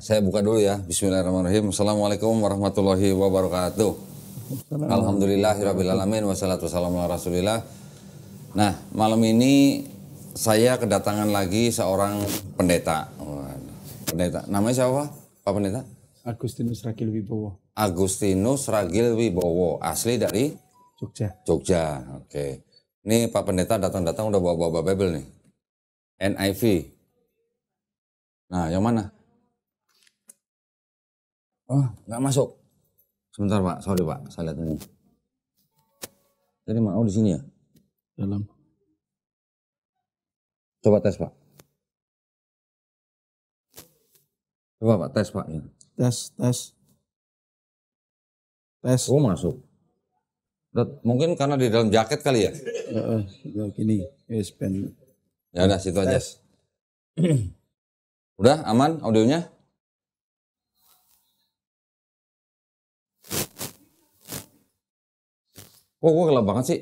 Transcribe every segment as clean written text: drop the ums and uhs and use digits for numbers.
Saya buka dulu ya. Bismillahirrahmanirrahim. Assalamualaikum warahmatullahi wabarakatuh. Alhamdulillahirrabbilalamin. Wassalatu wassalamu ala rasulillah. Nah, malam ini saya kedatangan lagi seorang pendeta. Pendeta. Namanya siapa, Pak Pendeta? Agustinus Ragil Wibowo. Agustinus Ragil Wibowo. Asli dari? Jogja. Jogja. Oke. Ini Pak Pendeta datang-datang udah bawa-bawa Bible nih. NIV. Nah, yang mana? Oh, nggak masuk. Sebentar Pak, sorry Pak, saya lihat ini. Jadi mau di sini ya? Dalam. Coba tes Pak. Coba Pak, tes Pak. Ya. Tes. Oh masuk. Mungkin karena di dalam jaket kali ya? Gini, pen. Ya udah situ aja. Udah aman audionya? Kok gue gelap banget sih?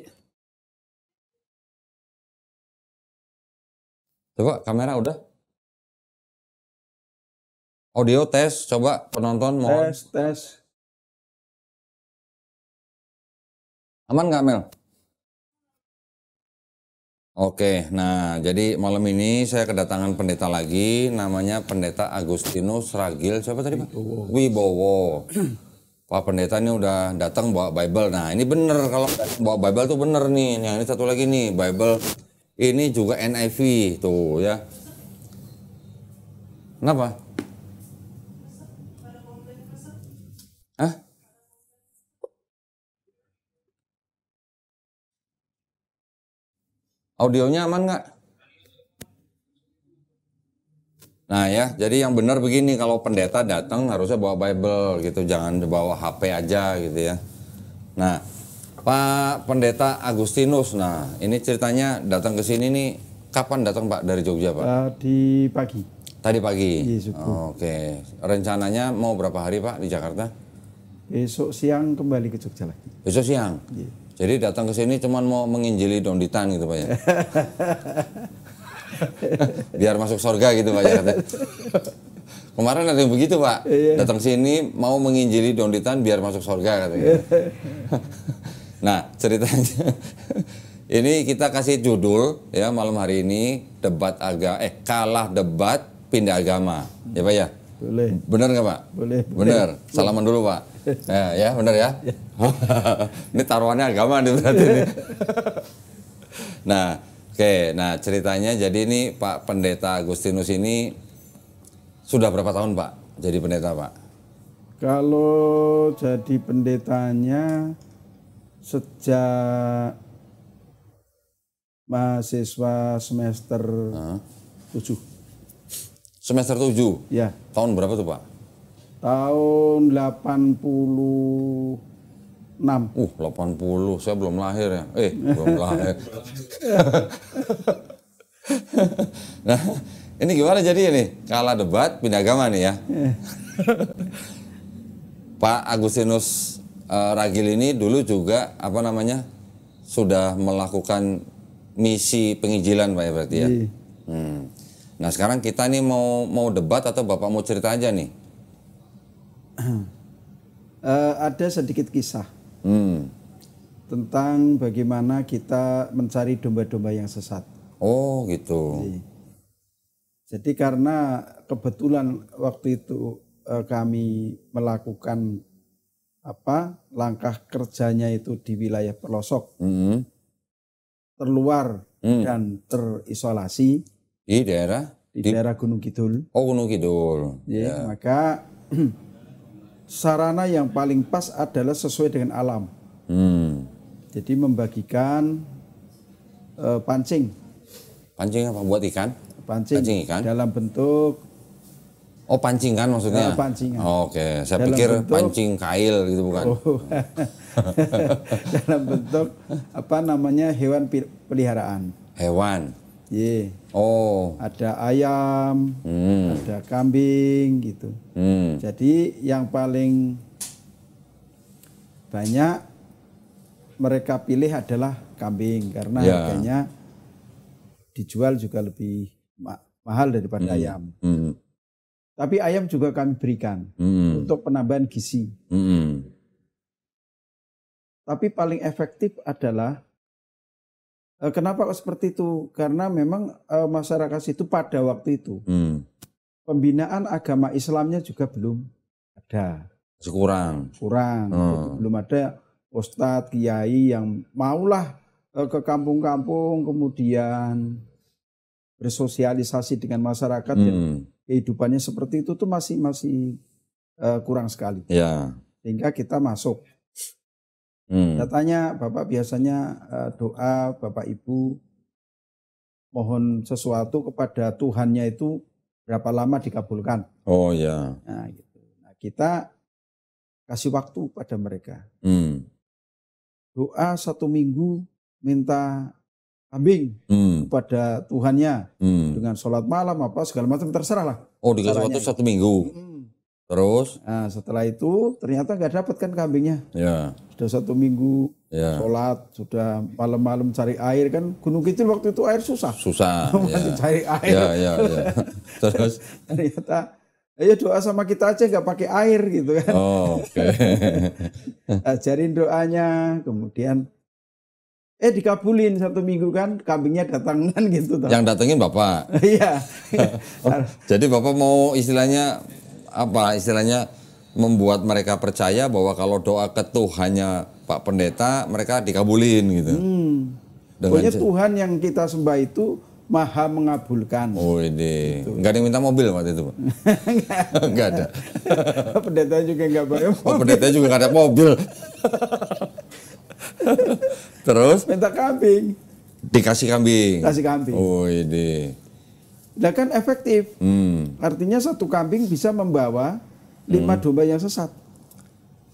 Coba kamera udah? Audio tes, coba penonton mohon. Tes. Aman nggak Mel? Oke, nah jadi malam ini saya kedatangan pendeta lagi, namanya Pendeta Agustinus Ragil, siapa tadi Pak? Wibowo. Pak Pendeta ini udah datang bawa Bible. Nah ini bener, kalau bawa Bible tuh bener nih. Yang ini satu lagi nih, Bible ini juga NIV tuh ya. Kenapa? Hah? Audionya aman nggak? Nah ya, jadi yang benar begini, kalau pendeta datang harusnya bawa Bible gitu, jangan bawa HP aja gitu ya. Nah, Pak Pendeta Agustinus, nah ini ceritanya datang ke sini nih, kapan datang Pak dari Jogja Pak? Tadi pagi. Tadi pagi? Iya, Oke, rencananya mau berapa hari Pak di Jakarta? Besok siang kembali ke Jogja lagi. Besok siang? Iya. Jadi datang ke sini cuman mau menginjili Donditan gitu Pak ya? Biar masuk surga gitu Pak ya. Kemarin ada yang begitu Pak, datang sini mau menginjili Donditan biar masuk surga katanya. Nah ceritanya ini kita kasih judul ya malam hari ini, kalah debat pindah agama ya Pak ya. Boleh. Bener nggak Pak? Boleh. Bener. Salaman dulu Pak. Ya bener ya. Ini taruhannya agama nih berarti ini. Nah. Oke, nah ceritanya jadi ini Pak Pendeta Agustinus ini sudah berapa tahun Pak jadi pendeta Pak? Kalau jadi pendetanya sejak mahasiswa semester 7. Semester 7? Ya. Tahun berapa tuh Pak? Tahun 86. 80, saya belum lahir ya. Belum lahir. Nah, ini gimana jadi ini? Kalah debat, pindah agama nih ya. Pak Agustinus Ragil ini dulu juga sudah melakukan misi penginjilan Pak ya berarti ya. Nah sekarang kita nih mau debat atau Bapak mau cerita aja nih? Ada sedikit kisah. Tentang bagaimana kita mencari domba-domba yang sesat. Oh gitu. Jadi karena kebetulan waktu itu kami melakukan langkah kerjanya itu di wilayah pelosok, terluar dan terisolasi di daerah Gunung Kidul. Oh Gunung Kidul. Ya. Maka sarana yang paling pas adalah sesuai dengan alam. Jadi membagikan pancing. Pancing apa? Buat ikan? Pancing ikan? Dalam bentuk... Oh pancingan maksudnya? Pancingan. Oh, oke, saya pikir pancing kail gitu bukan? Oh. Dalam bentuk hewan peliharaan. Hewan? Iya. Oh. Ada ayam, ada kambing gitu. Jadi yang paling banyak mereka pilih adalah kambing karena harganya dijual juga lebih mahal daripada ayam. Tapi ayam juga kami berikan untuk penambahan gizi. Tapi paling efektif adalah kenapa kok seperti itu? Karena memang masyarakat situ pada waktu itu pembinaan agama Islamnya juga belum ada. Kurang. Jadi belum ada ustadz, kiai yang maulah ke kampung-kampung kemudian bersosialisasi dengan masyarakat yang kehidupannya seperti itu tuh masih kurang sekali. Ya. Sehingga kita masuk. Saya tanya, Bapak biasanya doa Bapak Ibu mohon sesuatu kepada Tuhannya itu berapa lama dikabulkan? Oh ya. Nah, gitu. Nah, kita kasih waktu pada mereka. Doa 1 minggu minta kambing kepada Tuhannya dengan sholat malam apa segala macam terserah lah. Oh dikasih waktu 1 minggu. Terus? Nah, setelah itu ternyata nggak dapat kan kambingnya. Ya. Sudah 1 minggu sholat, sudah malam-malam cari air kan Gunung Kidul waktu itu air susah. Masih cari air. Ya. Terus? Ternyata ayo doa sama kita aja nggak pakai air gitu kan. Oh, oke. Ajarin doanya, kemudian dikabulin 1 minggu kan kambingnya datang kan gitu. Yang datengin Bapak? Iya. Jadi Bapak mau istilahnya membuat mereka percaya bahwa kalau doa ke Tuhannya Pak Pendeta mereka dikabulin gitu. Pokoknya Tuhan yang kita sembah itu maha mengabulkan. Oh ini, nggak ada yang minta mobil waktu itu Pak? Nggak ada. Pendeta juga nggak bayar mobil. Oh pendeta juga nggak ada mobil. Terus? Minta kambing. Dikasih kambing? Kasih kambing. Oh ini. Nah kan efektif. Artinya 1 kambing bisa membawa 5 domba yang sesat.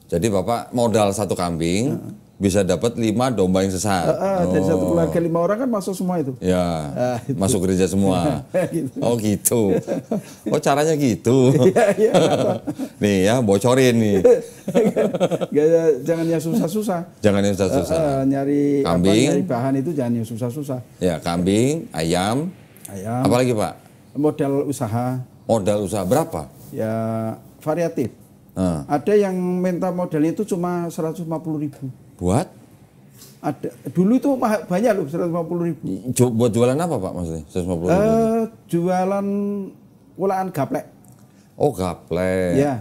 Jadi Bapak modal 1 kambing bisa dapat 5 domba yang sesat. Dari 1 keluarga 5 orang kan masuk semua itu. Ya, masuk gereja semua. Gitu. Oh gitu. Oh caranya gitu. Iya. Nih ya bocorin nih. Jangan yang susah-susah. Jangan yang susah-susah. Nyari kambing, nyari bahan itu jangan yang susah-susah. Ya kambing, ayam. Apalagi Pak? Modal usaha. Modal usaha berapa? Ya variatif. Ada yang minta modalnya itu cuma 150.000. Buat? Ada. Dulu itu banyak loh 150.000. Buat jualan apa Pak maksudnya? 150.000. Jualan kulaan gaplek. Oh gaplek. Ya.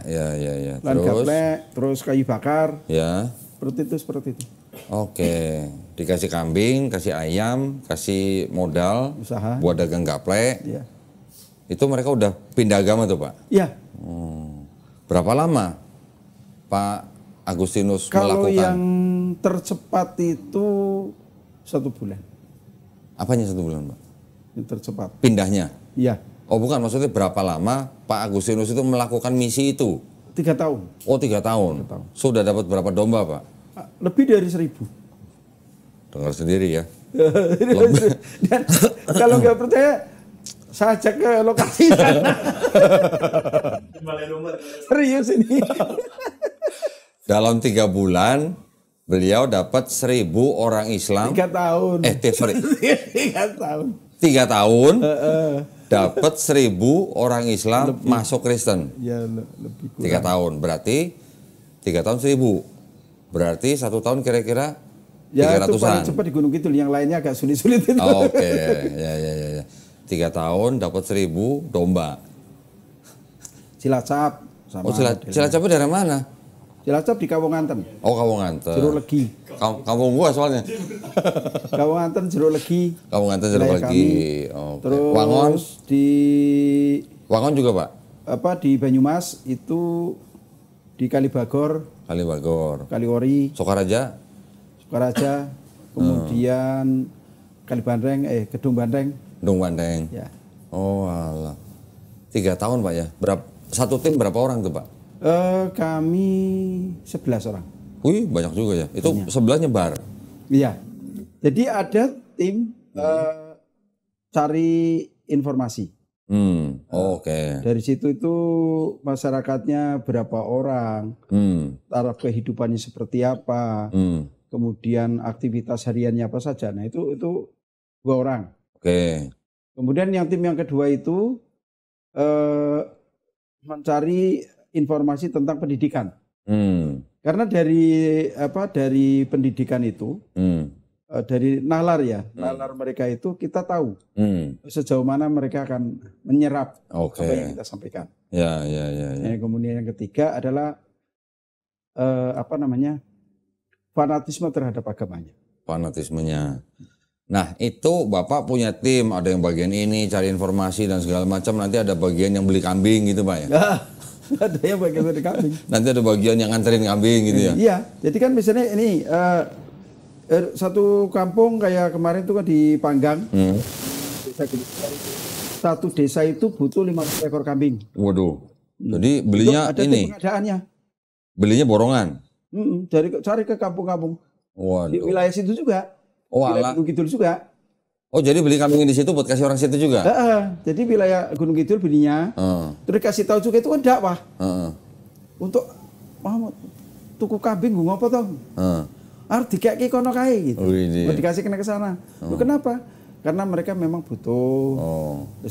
Terus? Gaplek, terus kayu bakar. Ya. Seperti itu. Oke, dikasih kambing, kasih ayam, kasih modal, usaha buat dagang gaplek. Ya. Itu mereka udah pindah agama tuh Pak? Iya. Berapa lama Pak Agustinus Kalau melakukan? yang tercepat itu 1 bulan. Apanya 1 bulan Pak? Yang tercepat. Pindahnya? Iya. Oh bukan, maksudnya berapa lama Pak Agustinus itu melakukan misi itu? 3 tahun. Oh 3 tahun. Sudah dapat berapa domba Pak? Lebih dari 1.000. Dengar sendiri ya. Dan kalau nggak percaya, saya cek ke lokasi sana. Serius ini. Dalam 3 bulan beliau dapat 1.000 orang Islam. 3 tahun. Sorry. 3 tahun. 3 tahun. Dapat 1.000 orang Islam lebih. Masuk Kristen. Ya lebih kurang. 3 tahun. Berarti 3 tahun 1.000. Berarti 1 tahun kira-kira 300-an. Ya itu paling cepat di Gunung Kidul, yang lainnya agak sulit-sulit itu. Oke. Ya. 3 tahun dapat 1.000 domba. Cilacap. Cilacapnya dari mana? Cilacap di Kawonganten. Oh Kawonganten. Jeruk Legi. Kampung gua soalnya. Kawonganten Jeruk Legi. Kawonganten Jeruk Legi. Okay. Terus Wangon di Wangon juga Pak? Di Banyumas itu di Kalibagor, Kaliori, Sokaraja, kemudian Gedung Bandeng. Ya. Oh alah. 3 tahun Pak ya. Satu tim berapa orang tuh Pak? Kami 11 orang. Wih banyak juga ya. Itu banyak. Sebelah nyebar. Iya. Jadi ada tim cari informasi. Oke. Dari situ itu masyarakatnya berapa orang, taraf kehidupannya seperti apa, kemudian aktivitas hariannya apa saja. Nah itu 2 orang. Oke. Kemudian yang tim yang kedua itu mencari informasi tentang pendidikan. Karena dari pendidikan itu, dari nalar ya, nalar mereka itu kita tahu sejauh mana mereka akan menyerap apa yang kita sampaikan. Ya. Kemudian yang ketiga adalah fanatisme terhadap agamanya. Fanatismenya. Nah, itu Bapak punya tim, ada yang bagian ini cari informasi dan segala macam, nanti ada bagian yang beli kambing gitu Pak ya? Ada yang bagian beli kambing. Nanti ada bagian yang nganterin kambing gitu ya? Iya, jadi kan misalnya ini satu kampung kayak kemarin itu kan di Panggang, satu desa itu butuh 500 ekor kambing. Waduh, jadi belinya ada ini? Pengadaannya. Belinya borongan? Cari ke kampung-kampung. Waduh. Di wilayah situ juga. Wilayah Gunung Kidul juga. Oh, jadi beli kambing di situ buat kasih orang situ juga? Jadi wilayah Gunung Kidul belinya. Terus kasih tahu juga itu kan dakwah. Untuk tuku kambing gue ngapa toh? Harus dikasih kono kae gitu. Mau dikasih ke sana. Kenapa? Karena mereka memang butuh.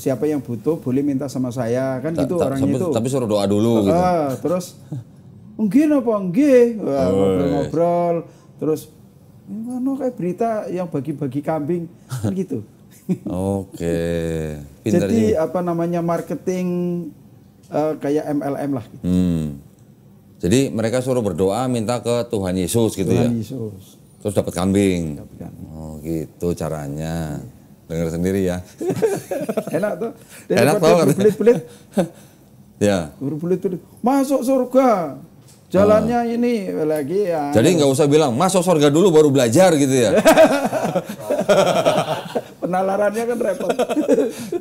Siapa yang butuh boleh minta sama saya kan gitu orangnya itu. Tapi suruh doa dulu gitu. Terus nggih napa nggih. Ngobrol-ngobrol. Terus mana kayak berita yang bagi-bagi kambing kan gitu. Oke. Jadi marketing kayak MLM lah gitu. Jadi mereka suruh berdoa minta ke Tuhan Yesus gitu ya. Tuhan Yesus. Terus dapat kambing. Oh, gitu caranya. Dengar sendiri ya. Enak tuh. Enak tau kan? Belit-belit. Ya. Belit-belit. Masuk surga. Jalannya ini lagi ya. Jadi nggak usah bilang masuk surga dulu baru belajar gitu ya. Penalarannya kan repot.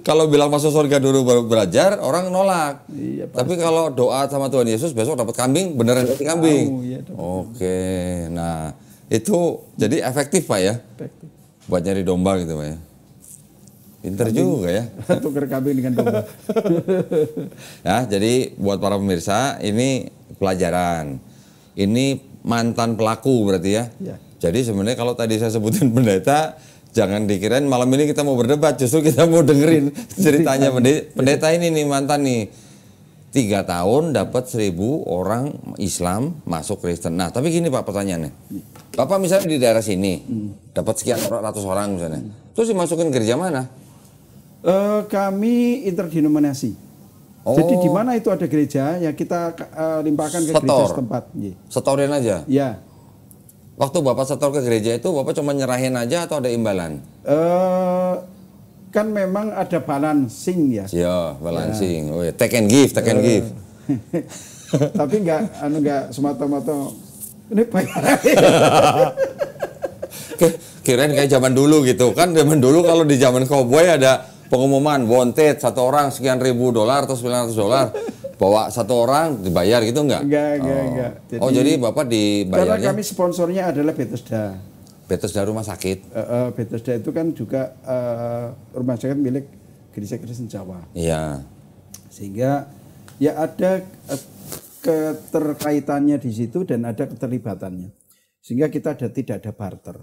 Kalau bilang masuk surga dulu baru belajar, orang nolak. Iya, tapi kalau doa sama Tuhan Yesus besok dapat kambing, beneran dapat kambing. Iya, Oke. Nah, itu jadi efektif Pak ya? Efektif. Buat nyari domba gitu Pak ya? Pinter juga ya. Tuker kambing dengan domba. Ya, jadi buat para pemirsa ini pelajaran. Ini mantan pelaku berarti ya. Ya. Jadi sebenarnya kalau tadi saya sebutin pendeta, jangan dikirain malam ini kita mau berdebat, justru kita mau dengerin ceritanya pendeta ini nih mantan nih. 3 tahun dapat 1.000 orang Islam masuk Kristen. Nah, tapi gini Pak pertanyaannya. Bapak misalnya di daerah sini dapat sekian ratus orang misalnya. Terus dimasukin gereja mana? Kami interdenominasi. Jadi di mana itu ada gereja ya kita limpahkan ke gereja setempat. Setorin aja? Ya. Waktu Bapak setor ke gereja itu Bapak cuma nyerahin aja atau ada imbalan? Kan memang ada balancing ya. Iya, balancing. Ya. Take and give. Tapi enggak semata-mata ini bayar. Kirain kayak zaman dulu gitu. Kan zaman dulu kalau di zaman cowboy ada pengumuman wanted 1 orang sekian $1,000 atau $900. Bawa 1 orang dibayar gitu enggak? Enggak. Jadi Bapak dibayarnya? Karena kami sponsornya adalah Bethesda. Bethesda rumah sakit? Bethesda itu kan juga rumah sakit milik Gereja Kristen Jawa. Iya. Sehingga ya ada keterkaitannya di situ dan ada keterlibatannya. Sehingga kita tidak ada barter.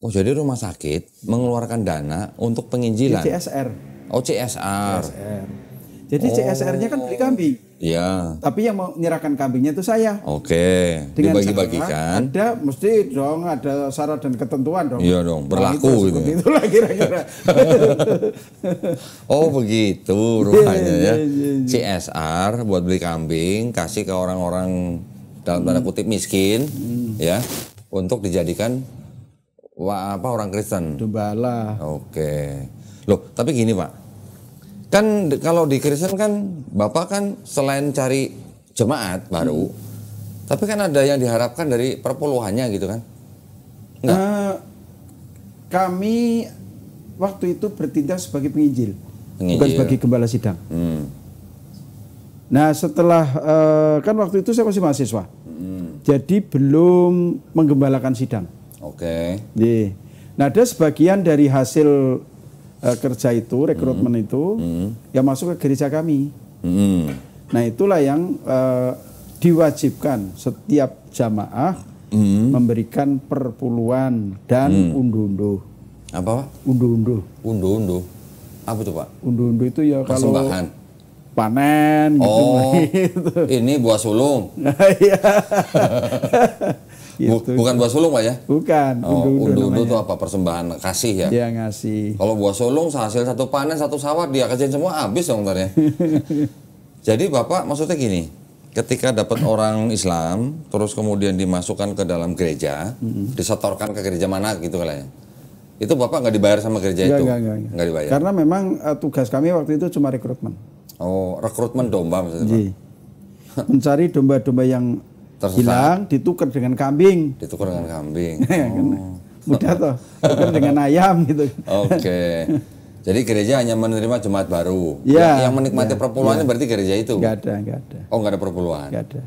Oh, jadi rumah sakit mengeluarkan dana untuk penginjilan? CSR. Oh, CSR. Jadi CSR-nya kan beli kambing. Iya. Tapi yang mau menyerahkan kambingnya itu saya. Oke. Dibagi-bagikan. Ada mesti dong ada syarat dan ketentuan dong. Iya dong, berlaku gitu. Itulah kira-kira. Oh begitu rupanya ya. CSR buat beli kambing, kasih ke orang-orang dalam tanda kutip miskin, ya, untuk dijadikan orang Kristen. Gembala. Oke. Loh, tapi gini Pak. Kan kalau di Kristen kan Bapak kan selain cari jemaat baru, tapi kan ada yang diharapkan dari perpuluhannya gitu kan? Kami waktu itu bertindak sebagai penginjil. Bukan sebagai gembala sidang. Nah setelah kan waktu itu saya masih mahasiswa, jadi belum menggembalakan sidang. Oke. Nah ada sebagian dari hasil kerja itu, rekrutmen itu, yang masuk ke gereja kami. Nah itulah yang diwajibkan setiap jamaah memberikan perpuluhan dan unduh-unduh. Apa Pak? Unduh-unduh. Unduh-unduh. Apa itu Pak? Unduh-unduh itu ya kalau persembahan. panen gitu. Oh, ini buah sulung. Iya. Gitu. Bukan buah sulung Pak ya? Bukan. Undu-undu itu apa, persembahan kasih ya? Dia ngasih. Kalau buah sulung hasil satu panen satu sawah dia kerjain semua habis dong ntar ya. Jadi Bapak maksudnya gini, ketika dapat orang Islam terus kemudian dimasukkan ke dalam gereja, disetorkan ke gereja mana gitu kali ya. Itu Bapak nggak dibayar sama gereja itu? Nggak dibayar. Karena memang tugas kami waktu itu cuma rekrutmen. Oh, rekrutmen domba maksudnya Pak? Mencari domba-domba yang hilang, ditukar dengan kambing. Ditukar dengan kambing. Mudah toh, tukar dengan ayam gitu. Oke. Jadi gereja hanya menerima jemaat baru. Ya, yang menikmati perpuluhannya berarti gereja itu? Nggak ada. Oh, nggak ada perpuluhan? Nggak ada.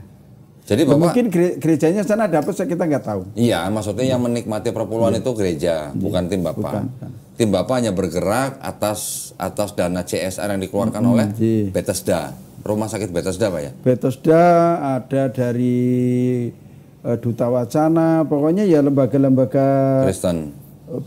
Jadi Bapak, mungkin gerejanya sana dapat, kita nggak tahu. Iya, maksudnya yang menikmati perpuluhan itu gereja, bukan tim Bapak. Bukan. Tim Bapak hanya bergerak atas dana CSR yang dikeluarkan oleh Bethesda. Rumah sakit Bethesda Pak ya? Bethesda ada dari Duta Wacana, pokoknya ya lembaga-lembaga Kristen.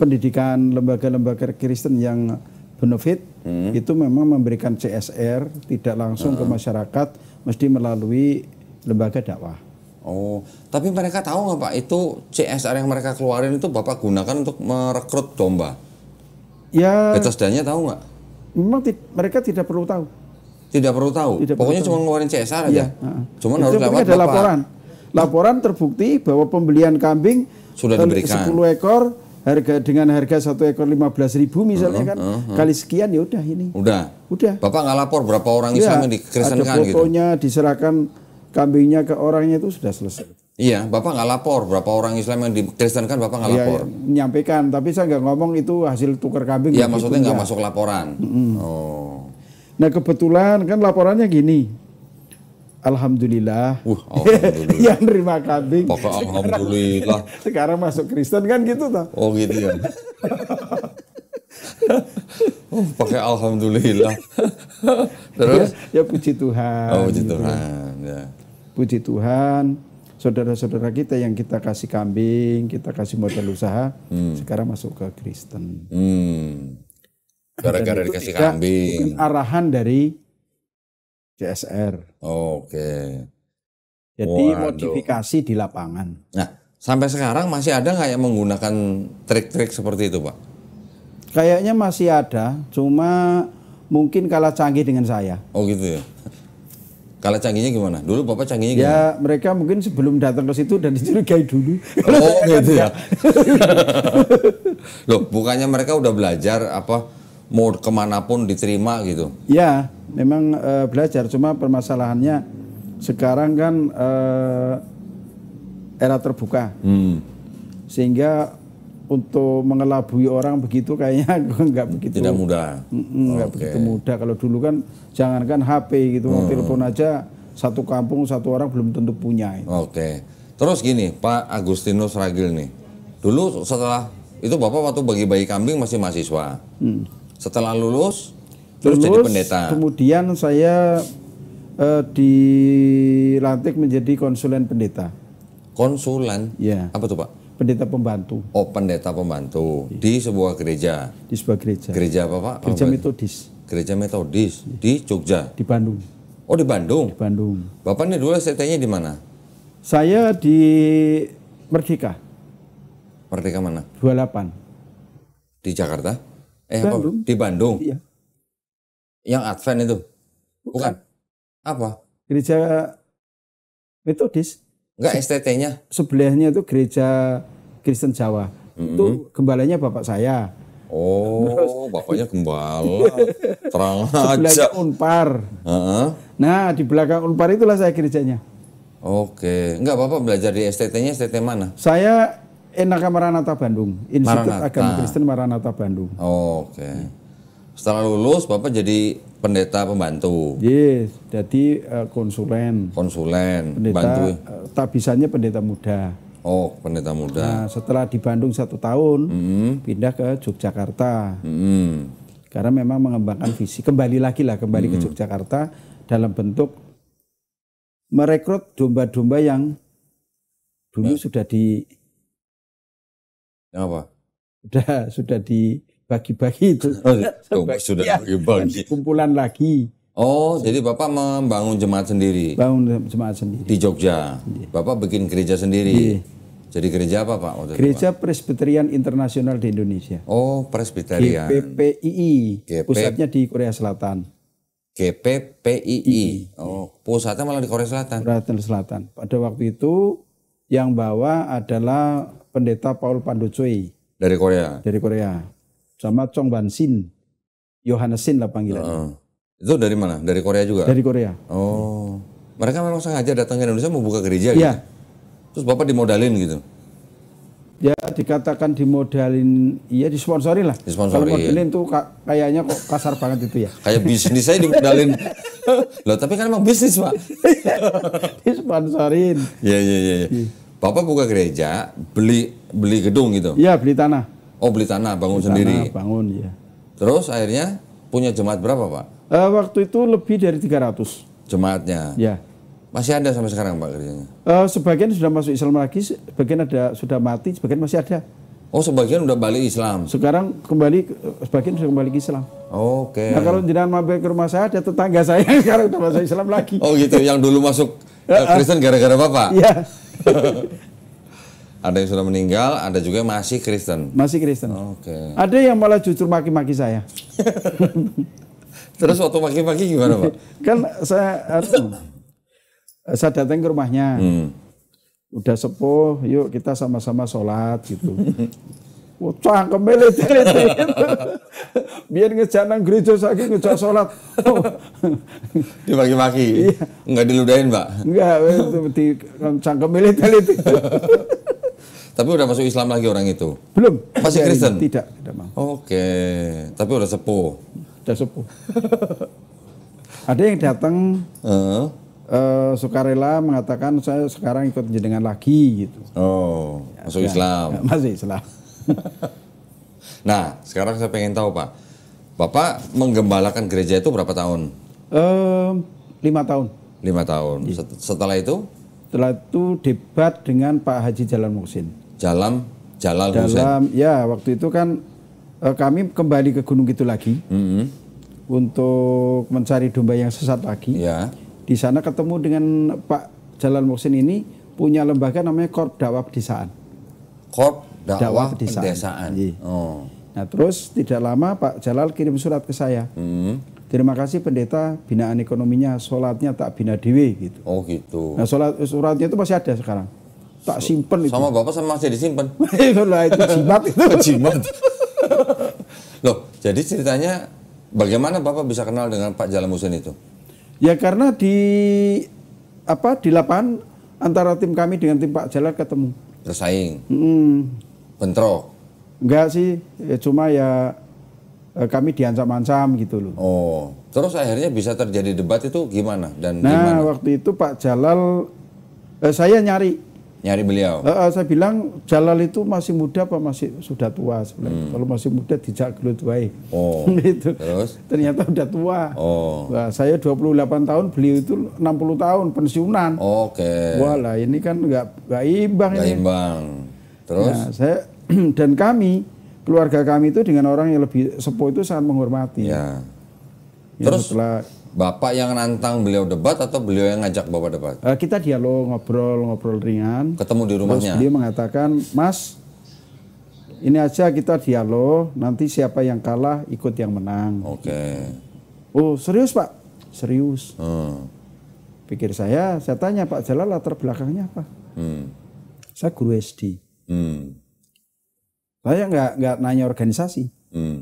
Pendidikan, lembaga-lembaga Kristen yang benefit itu memang memberikan CSR tidak langsung ke masyarakat, mesti melalui lembaga dakwah. Oh, tapi mereka tahu nggak Pak, itu CSR yang mereka keluarin itu Bapak gunakan untuk merekrut domba? Ya. Bethesdanya tahu nggak? Memang mereka tidak perlu tahu. Tidak perlu tahu. Pokoknya cuma ngeluarin CSR aja. Cuman harus lewat ada laporan. Laporan terbukti bahwa pembelian kambing sudah diberikan 10 ekor dengan harga 1 ekor 15.000 misalnya kan kali sekian ya udah ini. Udah. Bapak nggak lapor berapa orang Islam yang dikristenkan gitu. Ada fotonya diserahkan kambingnya ke orangnya itu sudah selesai. Iya, Bapak nggak lapor berapa orang Islam yang dikristenkan, Bapak nggak lapor. Menyampaikan, tapi saya nggak ngomong itu hasil tukar kambing. Iya, maksudnya nggak masuk laporan. Oh. Nah kebetulan kan laporannya gini, alhamdulillah, alhamdulillah. yang nerima kambing. Pokoknya alhamdulillah. Sekarang masuk Kristen kan gitu toh? Oh gitu ya. Pakai alhamdulillah. Terus? Ya puji Tuhan. Oh puji Tuhan. Ya. Puji Tuhan. Saudara-saudara kita yang kita kasih kambing, kita kasih modal usaha, sekarang masuk ke Kristen. Gara-gara dikasih kambing. Arahan dari CSR. Oke. Jadi modifikasi di lapangan. Nah, sampai sekarang masih ada nggak yang menggunakan trik-trik seperti itu, Pak? Kayaknya masih ada, cuma mungkin kalah canggih dengan saya. Oh gitu ya. Kalah canggihnya gimana? Dulu Bapak canggihnya gimana? Ya mereka mungkin sebelum datang ke situ dan dicurigai dulu. Oh gitu ya. Loh, bukannya mereka udah belajar mau kemanapun diterima gitu? Ya, memang belajar. Cuma permasalahannya sekarang kan era terbuka, sehingga untuk mengelabui orang begitu kayaknya nggak begitu. Tidak mudah. Nggak begitu mudah. Kalau dulu kan jangankan HP gitu, mau telepon aja satu kampung satu orang belum tentu punya. Oke. Terus gini, Pak Agustinus Ragil nih. Dulu setelah itu Bapak waktu bagi-bagi kambing masih mahasiswa. Setelah lulus terus jadi pendeta. Kemudian saya dilantik menjadi konsulen pendeta. Konsulen? Ya. Apa tuh Pak? Pendeta pembantu. Oh, pendeta pembantu di sebuah gereja. Di sebuah gereja. Gereja apa Pak? Gereja Metodis. Gereja Metodis di Jogja. Di Bandung. Oh di Bandung. Di Bandung. Bapak ini dulu STT-nya di mana? Saya di Merdeka. Merdeka mana? 28. Di Jakarta? Bandung. Di Bandung. Iya. Yang Advent itu? Bukan. Apa? Gereja Metodis. Enggak, STT-nya. Sebelahnya itu gereja Kristen Jawa. Itu gembalanya bapak saya. Oh, terus, bapaknya gembala. Terang aja. Sebelahnya Unpar. Nah, di belakang Unpar itulah saya gerejanya. Oke. Enggak, Bapak belajar di STT-nya STT mana? Saya Enaka Maranatha Bandung. Institut Maranatha. Agama Kristen Maranatha Bandung. Oke. Setelah lulus, Bapak jadi pendeta pembantu. Yes, jadi konsulen. Konsulen. Pendeta, bantu. Tabisanya pendeta muda. Oh, pendeta muda. Nah, setelah di Bandung 1 tahun, pindah ke Yogyakarta. Karena memang mengembangkan visi. Kembali ke Yogyakarta dalam bentuk merekrut domba-domba yang dulu sudah di apa? Sudah dibagi-bagi itu. Sudah dibagi-bagi. Kumpulan lagi. Oh, jadi Bapak membangun jemaat sendiri Bangun jemaat sendiri. di Jogja. Bapak bikin gereja sendiri. Jadi gereja apa Pak? Waktu itu, Gereja Pak? Presbyterian Internasional di Indonesia. Oh, Presbyterian. GPPII. Pusatnya di Korea Selatan. GPPII. Oh, pusatnya malah di Korea Selatan. Korea Selatan. Pada waktu itu yang bawa adalah Pendeta Paul Pandochoi Dari Korea. dari Korea. Sama Chong Ban-sin. Yohanesin lah panggilannya. Itu dari mana? Dari Korea juga? Dari Korea. Oh. Mereka memang sengaja datang ke Indonesia mau buka gereja Iya. gitu? Terus Bapak dimodalin gitu? Ya dikatakan dimodalin, iya disponsorin lah. Disponsori, Kalau modalin tuh kayaknya kok kasar banget itu ya. Kayak bisnis saya dimodalin. Loh, tapi kan emang bisnis, Pak. Disponsorin. Iya. Bapak buka gereja, beli gedung gitu? Iya, beli tanah. Oh, beli tanah, bangun sendiri. Tanah, bangun ya. Terus akhirnya punya jemaat berapa, Pak? Waktu itu lebih dari 300. Jemaatnya? Ya. Masih ada sampai sekarang, Pak, gerejanya? Sebagian sudah masuk Islam lagi, sebagian sudah mati, sebagian masih ada. Oh, sebagian udah balik Islam? Sekarang sebagian sudah kembali ke Islam. Oke. Nah, kalau jenengan mampir ke rumah saya, ada tetangga saya yang sekarang sudah masuk Islam lagi. Oh gitu, yang dulu masuk Kristen gara-gara Bapak? Iya. Ada yang sudah meninggal, ada juga yang masih Kristen? Masih Kristen. Oke. Ada yang malah jujur maki-maki saya. Terus waktu maki-maki gimana, Pak? Kan saya datang ke rumahnya. Udah sepuh, yuk kita sama-sama sholat gitu. Cangkem melet. Biar ngejak nang gereja lagi ngejak sholat. Dimaki-maki? Iya. Enggak diludahin, Pak? Enggak, di cangkem melet. Tapi udah masuk Islam lagi orang itu? Belum. Masih Kristen? Tidak mau. Oke, tapi udah sepuh? Udah sepuh. Ada yang datang sukarela mengatakan saya sekarang ikut jenengan lagi gitu. Oh, masuk Islam? Masuk Islam. Nah, sekarang saya pengen tahu, Pak. Bapak menggembalakan gereja itu berapa tahun? 5 tahun. 5 tahun. Setelah itu? Setelah itu debat dengan Pak Haji Jalal Muhsin. Jalal Muhsin. Ya, waktu itu kan kami kembali ke Gunung Kidul lagi untuk mencari domba yang sesat lagi. Ya. Di sana ketemu dengan Pak Jalal Muhsin ini punya lembaga namanya Korp Dakwah Pedesaan. Korp Dakwah Pedesaan. Oh. Nah, terus tidak lama Pak Jalal kirim surat ke saya. Terima kasih pendeta, binaan ekonominya, sholatnya tak bina dewe gitu. Oh gitu. Nah, suratnya itu masih ada sekarang. Tak simpen itu. Sama Bapak sama masih disimpan? Itulah itu jimat itu. Jimat. Loh, jadi ceritanya bagaimana Bapak bisa kenal dengan Pak Jalal Muhsin itu? Ya karena di lapangan antara tim kami dengan tim Pak Jalal ketemu. Bersaing? Bentrok? Enggak sih, ya cuma ya kami diancam-ancam gitu loh. Oh, terus akhirnya bisa terjadi debat itu gimana dan nah, gimana? Waktu itu Pak Jalal, saya nyari beliau. Saya bilang Jalal itu masih muda apa masih sudah tua sebenarnya. Kalau masih muda dijak gelut wae. Oh. Gitu. Terus? Ternyata udah tua. Oh. Nah, saya 28 tahun, beliau itu 60 tahun pensiunan. Oke. Walah, ini kan nggak imbang Nggak ini. imbang. Terus? Nah, saya dan keluarga kami itu dengan orang yang lebih sepuh itu sangat menghormati. Ya. Ya, terus setelah Bapak yang nantang beliau debat atau beliau yang ngajak Bapak debat? kita dialog, ngobrol ringan. Ketemu di rumahnya? Terus beliau mengatakan, Mas, ini aja kita dialog, nanti siapa yang kalah ikut yang menang. Oke. Oh serius Pak? Serius. Pikir saya tanya Pak Jalal latar belakangnya apa? Saya guru SD. Saya nggak nanya organisasi.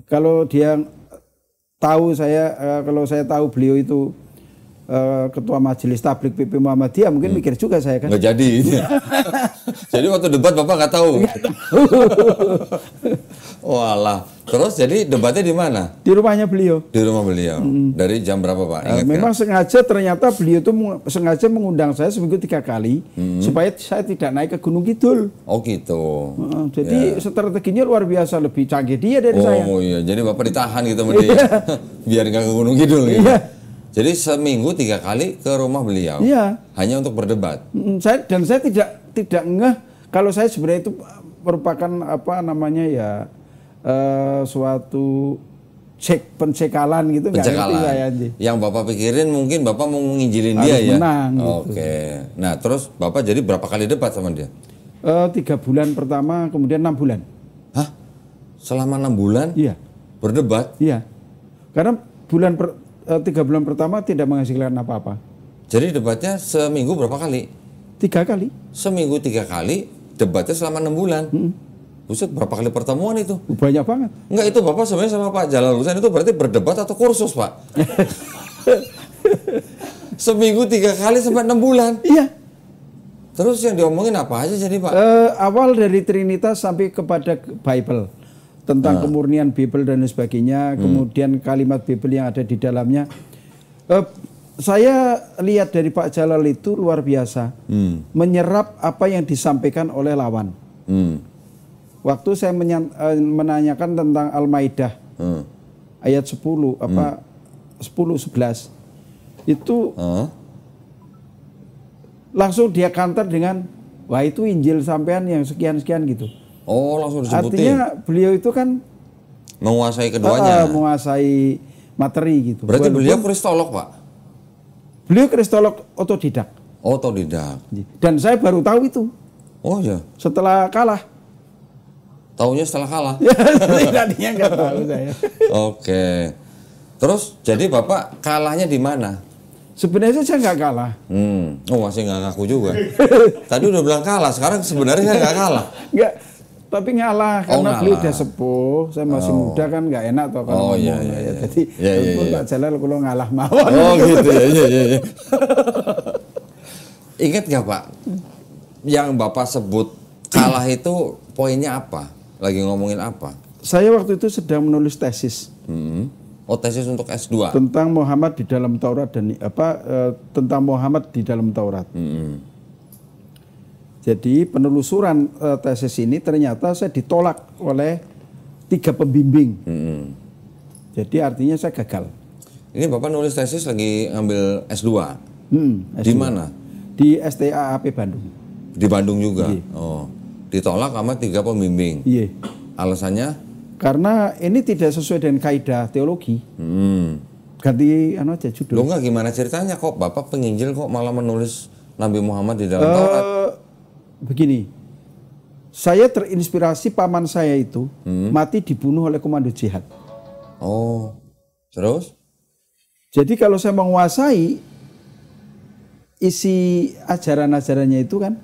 Kalau dia tahu kalau saya tahu beliau itu ketua majelis tabligh PP Muhammadiyah, mungkin mikir juga saya kan. Nggak jadi. Jadi waktu debat Bapak nggak tahu. Walah. Terus jadi debatnya di mana? Di rumahnya beliau. Di rumah beliau. Dari jam berapa Pak? Ingat memang sengaja, ternyata beliau itu sengaja mengundang saya seminggu 3 kali supaya saya tidak naik ke Gunung Kidul. Oh gitu. Jadi strateginya luar biasa, lebih canggih dia dari saya. Oh iya, jadi Bapak ditahan gitu sama dia. Biar nggak ke Gunung Kidul gitu. Iya. Jadi seminggu 3 kali ke rumah beliau. Iya. Hanya untuk berdebat. Saya tidak ngeh kalau saya sebenarnya itu merupakan suatu pencekalan gitu, nggak ngerti saya. Yang Bapak pikirin mungkin Bapak mau nginjilin dia ya? Menang, gitu. Oke. Nah terus Bapak jadi berapa kali debat sama dia? 3 bulan pertama, kemudian 6 bulan. Hah? Selama 6 bulan? Iya. Berdebat? Iya. Karena 3 bulan pertama tidak menghasilkan apa-apa. Jadi debatnya seminggu berapa kali? 3 kali. Seminggu 3 kali, debatnya selama 6 bulan. Buset, berapa kali pertemuan itu? Banyak banget. Enggak, itu Bapak sebenarnya sama Pak Jalal Husain itu berarti berdebat atau kursus, Pak? Seminggu 3 kali sampai 6 bulan? Iya. Terus yang diomongin apa aja jadi, Pak? Awal dari Trinitas sampai kepada Bible. Tentang kemurnian Bible dan sebagainya. Kemudian kalimat Bible yang ada di dalamnya. Saya lihat dari Pak Jalal itu luar biasa. Menyerap apa yang disampaikan oleh lawan. Waktu saya menanyakan tentang Al-Maidah ayat 10 10-11 itu langsung dia counter dengan wah itu Injil sampean yang sekian-sekian gitu. Oh, langsung disebutin. Artinya beliau itu kan menguasai keduanya. Menguasai materi gitu. Berarti beliau kristolog, Pak? Beliau kristolog otodidak. Otodidak. Dan saya baru tahu itu. Oh iya. Setelah kalah. Taunya setelah kalah. Tadinya nggak tahu saya. Oke. Terus jadi Bapak kalahnya di mana? Sebenarnya saya nggak kalah. Oh masih nggak ngaku juga. Tadi udah bilang kalah, sekarang sebenarnya saya nggak kalah. Nggak, tapi ngalah karena beliau ngalah. udah sepuh. Saya masih muda kan nggak enak toh kalau ngomong. Iya. Jadi walaupun Pak Jalal kalau ngalah mawon. Oh gitu ya. Iya. Ingat nggak Pak? Yang Bapak sebut kalah itu poinnya apa? Lagi ngomongin apa? Saya waktu itu sedang menulis tesis. Oh, tesis untuk S2. Tentang Muhammad di dalam Taurat dan tentang Muhammad di dalam Taurat. Jadi penelusuran tesis ini ternyata saya ditolak oleh 3 pembimbing. Jadi artinya saya gagal. Ini Bapak nulis tesis lagi ngambil S2. S2. Di mana? Di STAAP Bandung. Di Bandung juga. Iya. Oh. Ditolak sama 3 pembimbing. Iya. Alasannya? Karena ini tidak sesuai dengan kaidah teologi. Ganti aja judul. Loh enggak, gimana ceritanya kok Bapak penginjil kok malah menulis Nabi Muhammad di dalam Taurat? Begini, saya terinspirasi paman saya itu mati dibunuh oleh komando jihad. Oh, terus? Jadi kalau saya menguasai isi ajaran-ajarannya itu kan,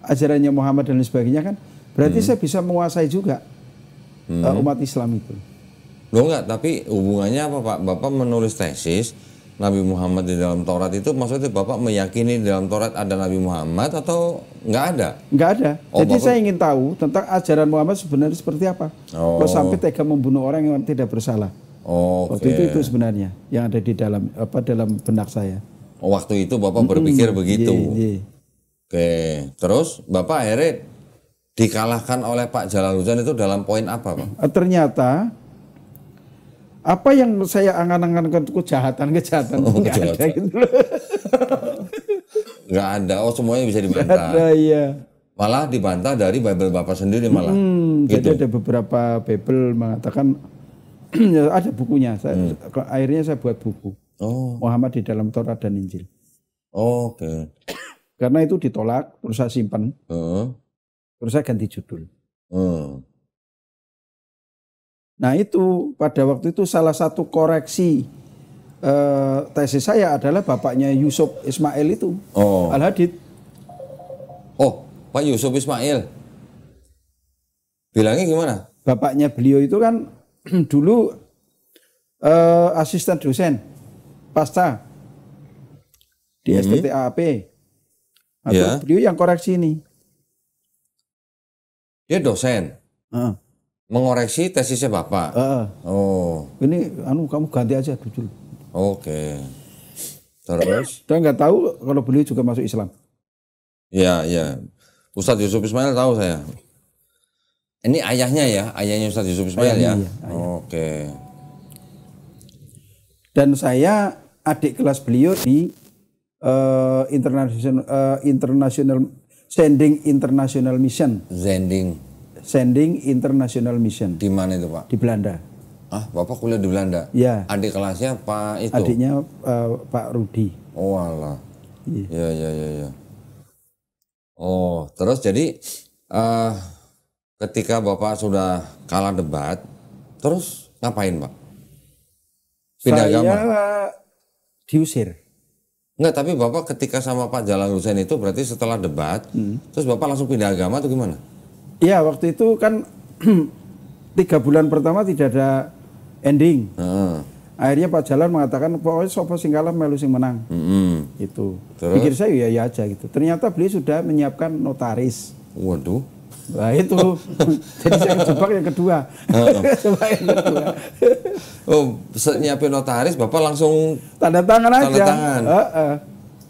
ajarannya Muhammad dan sebagainya kan, berarti saya bisa menguasai juga umat Islam itu. Loh enggak, tapi hubungannya apa Pak? Bapak menulis tesis Nabi Muhammad di dalam Taurat itu maksudnya Bapak meyakini di dalam Taurat ada Nabi Muhammad atau enggak ada? Enggak ada. Oh, jadi Bapak... saya ingin tahu tentang ajaran Muhammad sebenarnya seperti apa. Kalau sampai tega membunuh orang yang tidak bersalah. Waktu itu sebenarnya yang ada di dalam dalam benak saya. Waktu itu Bapak berpikir begitu. Oke, terus Bapak akhirnya dikalahkan oleh Pak Jalal Husain itu dalam poin apa, Pak? Ternyata apa yang saya angan-angankan kejahatan nggak ada gitu. Nggak ada. Oh, semuanya bisa dibantah. Ada, iya. Malah dibantah dari Bible Bapak sendiri malah. Gitu. Jadi ada beberapa Bible mengatakan ada bukunya. Akhirnya saya buat buku. Muhammad di dalam Taurat dan Injil. Oke. Karena itu ditolak, terus saya simpan. Terus saya ganti judul. Nah itu pada waktu itu salah satu koreksi tesis saya adalah bapaknya Yusuf Ismail itu, Al-Hadid. Oh, Pak Yusuf Ismail. Bilangnya gimana? Bapaknya beliau itu kan dulu asisten dosen pasca di STTAAP. Atau beliau yang koreksi ini. Dia dosen. Mengoreksi tesisnya Bapak. Ini kamu ganti aja judul. Oke. Terus? Saya nggak tahu kalau beliau juga masuk Islam. Iya. Ustadz Yusuf Ismail tahu saya. Ini ayahnya ya, ayahnya Ustadz Yusuf Ismail ya. Iya. Oke. Dan saya adik kelas beliau di Sending International Mission. Sending International Mission. Di mana itu Pak? Di Belanda. Ah, Bapak kuliah di Belanda? Iya. Adik kelasnya Pak itu? Adiknya Pak Rudi. Oh alah. Iya. Oh, terus jadi ketika Bapak sudah kalah debat, terus ngapain Pak? Pindah agama? Saya diusir. Enggak, tapi Bapak ketika sama Pak Jalal Hussein itu berarti setelah debat, terus Bapak langsung pindah agama atau gimana? Iya, waktu itu kan 3 bulan pertama tidak ada ending. Akhirnya Pak Jalal mengatakan pokoknya sopo sing kalah melu sing menang. Itu. Terus? Pikir saya ya aja gitu. Ternyata beliau sudah menyiapkan notaris. Waduh. Nah itu. Jadi saya kejebak yang kedua. Coba yang kedua. Oh, nyiapin notaris, Bapak langsung tanda tangan aja. Tanda tangan.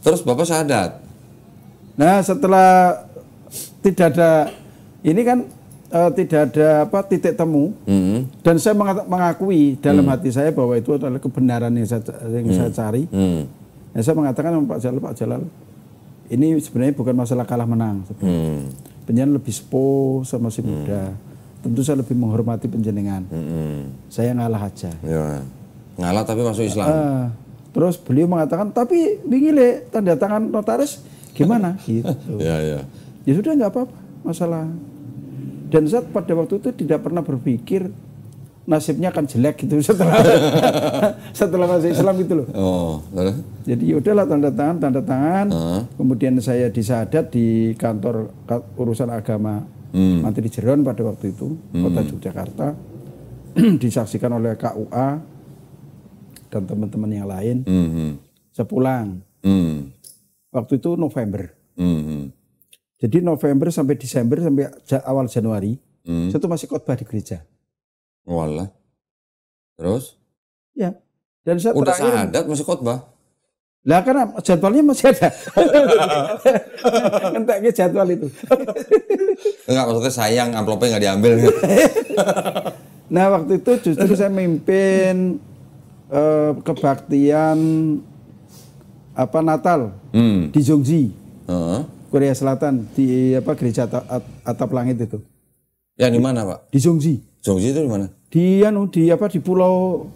Terus Bapak syahadat. Nah, setelah tidak ada ini kan tidak ada titik temu, dan saya mengakui dalam hati saya bahwa itu adalah kebenaran yang saya cari. Ya, saya mengatakan sama Pak Jalal, ini sebenarnya bukan masalah kalah menang. Penjenengan lebih sepuh sama si muda. Tentu saya lebih menghormati penjenengan. Saya ngalah aja. Ya. Ngalah tapi masuk Islam. Terus beliau mengatakan, tapi bingile tanda tangan notaris gimana? Gitu. Ya sudah nggak apa-apa masalah. Dan saya pada waktu itu tidak pernah berpikir nasibnya akan jelek gitu setelah masuk Islam gitu loh. Jadi udahlah tanda tangan. Kemudian saya disahadat di kantor urusan agama Mantri Jeron pada waktu itu, kota Yogyakarta. Disaksikan oleh KUA dan teman-teman yang lain. Saya pulang. Waktu itu November. Jadi November sampai Desember sampai awal Januari, saya tuh masih khotbah di gereja. Walah. Terus? Ya. Dan saya udah syahadat masih khotbah. Lah karena jadwalnya masih ada. Enteknya jadwal itu. Enggak, maksudnya sayang amplopnya nggak diambil. Nah, waktu itu justru saya memimpin kebaktian Natal di Jongji. Korea Selatan di gereja atap langit itu. Ya di mana, Pak? Di Jongji. Jongji itu di mana? Di pulau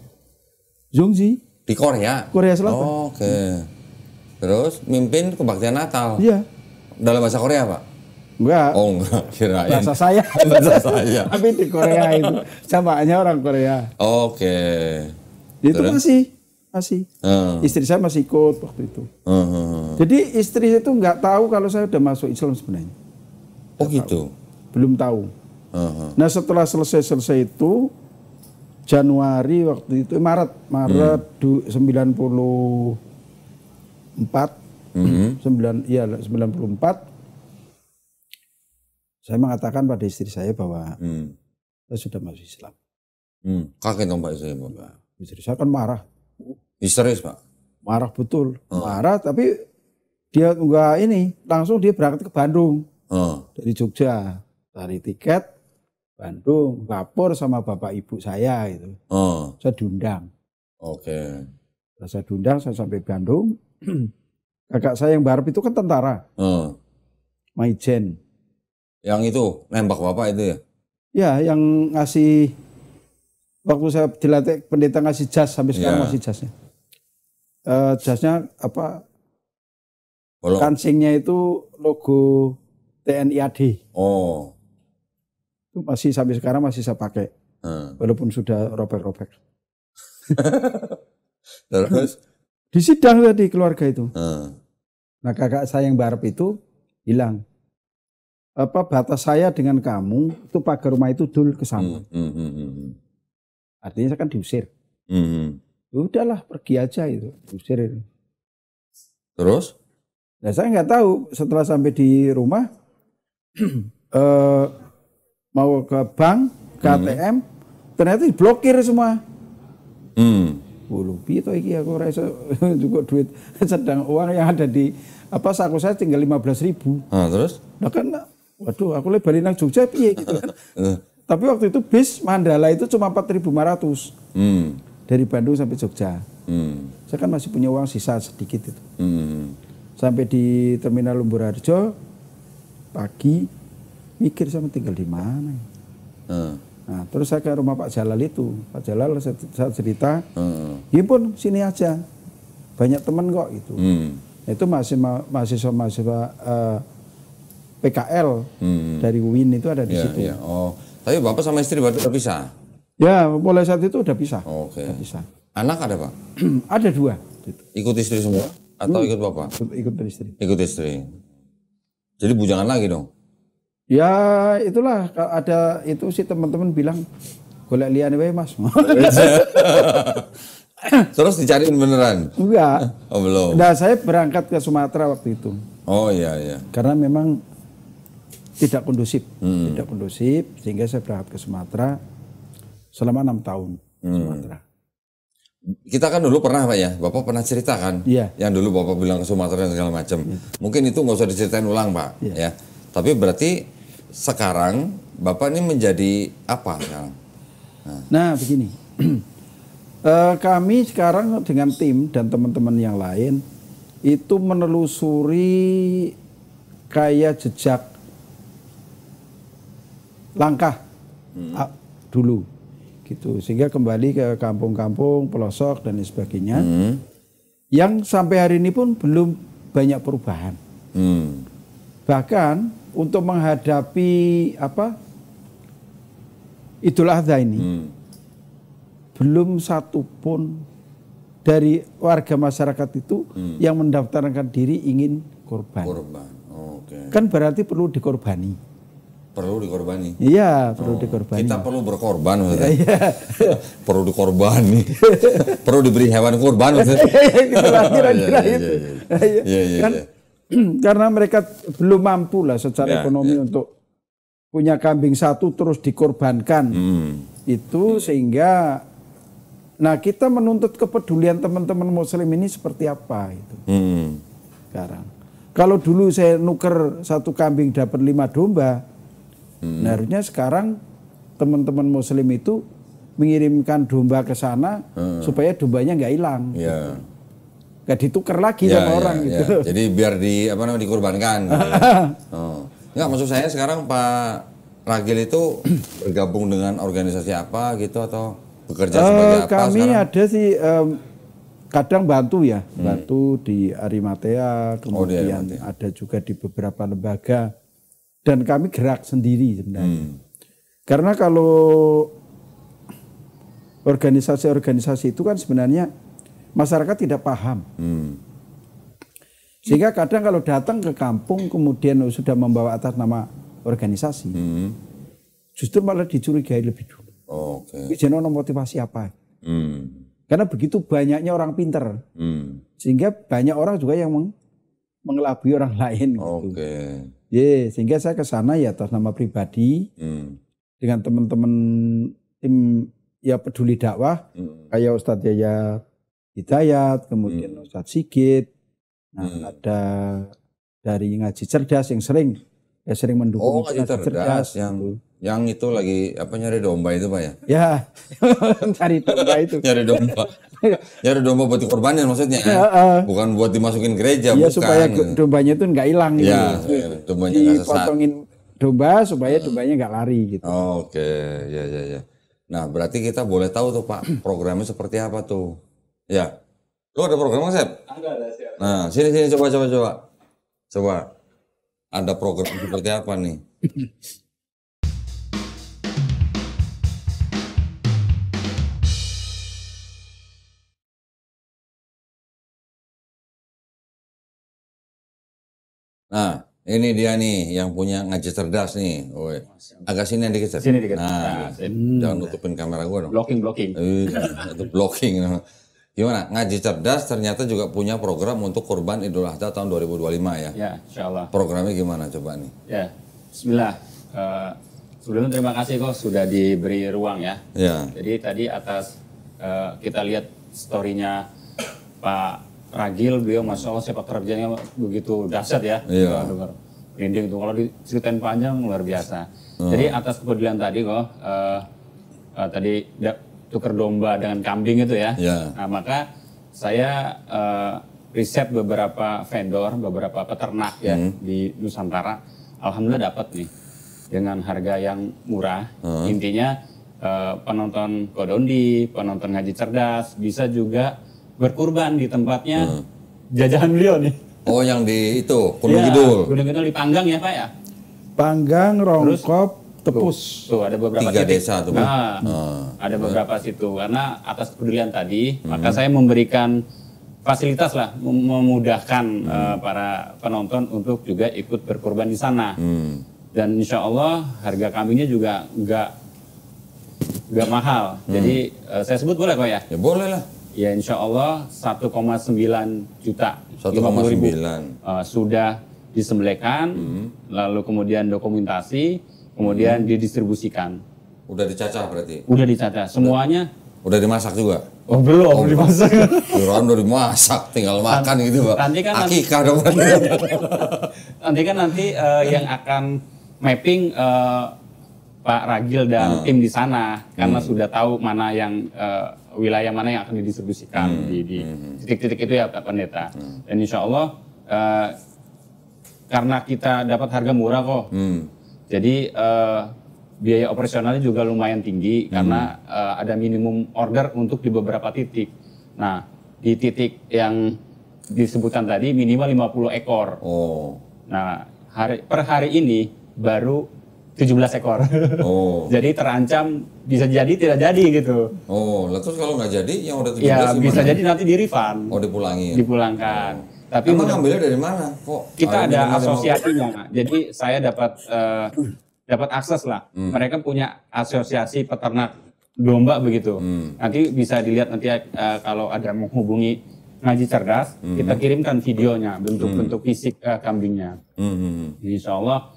Jongji. Di Korea. Korea Selatan. Oh, oke. Terus mimpin kebaktian Natal. Iya. Dalam bahasa Korea, Pak? Enggak. Oh, enggak, kirain. Bahasa saya. Bahasa saya. Tapi di Korea itu samaannya orang Korea. Oke. Itu masih. Istri saya masih ikut waktu itu. Jadi istri itu nggak tahu kalau saya udah masuk Islam sebenarnya. Oh gitu? Belum tahu. Nah setelah selesai itu Januari waktu itu Maret 94 saya mengatakan pada istri saya bahwa saya sudah masuk Islam. Kaget dong Pak istri Bapak. Istri saya kan marah. Histeris Pak? Marah betul. Marah tapi dia enggak langsung dia berangkat ke Bandung. Dari Jogja. Cari tiket Bandung, lapor sama bapak ibu saya itu. Saya diundang. Oke. Saya diundang, saya sampai Bandung. Kakak saya yang barep itu kan tentara. Maijen. Yang itu nembak bapak itu ya? Ya, yang ngasih waktu saya dilatih pendeta ngasih jas sampai sekarang masih jasnya. Jasnya kancingnya itu logo TNI AD. Oh. Itu masih sampai sekarang masih saya pakai. Walaupun sudah robek-robek. Terus? Di sidang tadi keluarga itu. Nah kakak saya yang barep itu bilang, batas saya dengan kamu itu pagar rumah itu dul ke sana. Artinya saya kan diusir. Udahlah pergi aja itu, diusir itu. Terus? Nah saya nggak tahu setelah sampai di rumah mau ke bank, ke ATM, ternyata diblokir semua. Piye to iki aku ora iso cukup duit, sedang uang yang ada di saku saya tinggal 15.000. Terus? Nah kan, waduh aku balik nang Jogja piye gitu kan. Tapi waktu itu bis Mandala itu cuma 4.500 dari Bandung sampai Jogja. Saya kan masih punya uang sisa sedikit itu. Sampai di Terminal Lumburharjo pagi mikir sama tinggal di mana. Nah, terus saya ke rumah Pak Jalal itu. Pak Jalal saya cerita, ya pun sini aja. Banyak teman kok itu. Itu mahasiswa PKL dari UIN itu ada di situ. Iya. Oh, tapi Bapak sama istri berarti udah pisah? Ya, mulai saat itu udah pisah. Oke. Udah pisah. Anak ada Pak? Ada 2. Ikut istri semua? Atau ikut Bapak? Ikut istri. Ikut istri. Jadi bujangan lagi dong? Ya itulah, ada itu sih teman-teman bilang, golek liyane wae Mas. Terus dicariin beneran? Enggak. Oh belum? Nah saya berangkat ke Sumatera waktu itu. Oh iya. Karena memang tidak kondusif. Tidak kondusif, sehingga saya berangkat ke Sumatera selama 6 tahun. Sumatera. Kita kan dulu pernah Pak ya, Bapak pernah cerita kan? Iya. Yang dulu Bapak bilang ke Sumatera dan segala macam. Mungkin itu nggak usah diceritain ulang Pak. Iya. Ya. Tapi berarti sekarang Bapak ini menjadi apa sekarang? Nah begini, kami sekarang dengan tim dan teman-teman yang lain itu menelusuri kayak jejak langkah dulu. Gitu, sehingga kembali ke kampung-kampung, pelosok dan sebagainya, yang sampai hari ini pun belum banyak perubahan. Bahkan untuk menghadapi Idul Adha ini, belum satu pun dari warga masyarakat itu yang mendaftarkan diri ingin korban. Oke. Kan berarti perlu dikorbani. Perlu dikorbanì. Iya, perlu dikorbanì. Kita perlu berkorban maksudnya. Iya. Perlu dikorbani. Perlu diberi hewan kurban maksudnya. Kira-kira itu. Kan karena mereka belum mampu lah secara ekonomi untuk punya kambing satu terus dikorbankan. Itu sehingga kita menuntut kepedulian teman-teman muslim ini seperti apa itu. Sekarang. Kalau dulu saya nuker satu kambing dapat 5 domba. Nah, harusnya sekarang teman-teman muslim itu mengirimkan domba ke sana supaya dombanya nggak hilang. Iya. Nggak ditukar lagi sama orang gitu. Jadi biar dikorbankan. Gitu. Nggak, maksud saya sekarang Pak Ragil itu bergabung dengan organisasi apa gitu atau bekerja sebagai apa kami sekarang? ada sih kadang bantu ya, bantu di Arimatea, kemudian ada juga di beberapa lembaga. Dan kami gerak sendiri sebenarnya. Karena kalau organisasi-organisasi itu kan sebenarnya masyarakat tidak paham. Sehingga kadang kalau datang ke kampung kemudian sudah membawa atas nama organisasi, justru malah dicurigai lebih dulu. Jadi motivasi apa? Karena begitu banyaknya orang pinter, sehingga banyak orang juga yang mengelabui orang lain. Gitu. Sehingga saya ke sana ya atas nama pribadi dengan teman-teman tim ya peduli dakwah kayak Ustadz Yaya Hidayat, kemudian Ustadz Sigit, ada dari Ngaji Cerdas yang sering mendukung Ngaji Cerdas yang itu lagi nyari domba itu Pak ya? Ya, cari domba itu. Nyari domba. Nyari domba buat dikorbanin maksudnya. Bukan buat dimasukin gereja, bukan. Supaya dombanya itu nggak hilang gitu. Iya, dombanya nggak sesat. Dipotongin domba supaya dombanya nggak lari gitu. Ya. Nah, berarti kita boleh tahu tuh Pak, programnya seperti apa tuh? Ya. Lu ada program nggak, Sep? Ada, siap. Nah, sini coba. Coba. Ada program seperti apa nih? Nah, ini dia nih yang punya Ngaji Cerdas nih. Agak sini dikit. Sini dikit. Nah, jangan nutupin kamera gua dong. Blocking. Itu blocking. Gimana? Ngaji Cerdas ternyata juga punya program untuk kurban Idul Adha tahun 2025 ya? Ya, insya Allah. Programnya gimana coba nih? Ya, bismillah. Sebelumnya terima kasih kok sudah diberi ruang ya. Jadi tadi atas kita lihat story-nya Pak Ragil, beliau Masya Allah sepak terjangnya begitu dahsyat ya. Dengar merinding itu, kalau diceritain panjang luar biasa. Jadi atas kepedulian tadi kok, tadi tukar domba dengan kambing itu ya. Nah maka saya riset beberapa vendor, beberapa peternak ya di Nusantara. Alhamdulillah dapat nih dengan harga yang murah. Intinya penonton Kodondi, penonton ngaji cerdas bisa juga berkurban di tempatnya jajahan beliau nih. Oh, yang di itu Gunung Kidul. Gunung Kidul dipanggang ya Pak ya? Panggang, Rongkop, Tepus. Tuh ada beberapa 3 titik. desa tuh. Ada beberapa situ karena atas kepedulian tadi maka saya memberikan fasilitas lah memudahkan para penonton untuk juga ikut berkorban di sana. Dan insya Allah harga kambingnya juga nggak mahal. Jadi saya sebut boleh kok ya? Ya boleh lah. Ya insya Allah 1,9 juta. 1,9. Sudah disembelihkan, lalu kemudian dokumentasi, kemudian didistribusikan. Udah dicacah berarti? Udah dicacah. Semuanya. Udah dimasak juga? Oh belum dimasak. Orang udah dimasak, tinggal makan gitu Pak. Nanti kan akikah dong. nanti yang akan mapping Pak Ragil dan tim di sana karena sudah tahu mana yang wilayah mana yang akan didistribusikan di titik-titik itu ya Pak Pendeta. Dan insya Allah karena kita dapat harga murah kok. Jadi biaya operasionalnya juga lumayan tinggi karena ada minimum order untuk di beberapa titik. Nah, di titik yang disebutkan tadi minimal 50 ekor. Nah, per hari ini baru 17 ekor. Jadi terancam bisa jadi tidak jadi gitu. Lalu terus kalau nggak jadi yang udah 17 ya gimana? Bisa jadi nanti di refund. Dipulangkan. Tapi emang ngambilnya dari mana? Kok kita ada asosiasinya. Jadi saya dapat akses lah. Mereka punya asosiasi peternak domba begitu. Nanti bisa dilihat nanti kalau ada menghubungi Ngaji Cerdas, kita kirimkan videonya, bentuk-bentuk fisik kambingnya. Insya Allah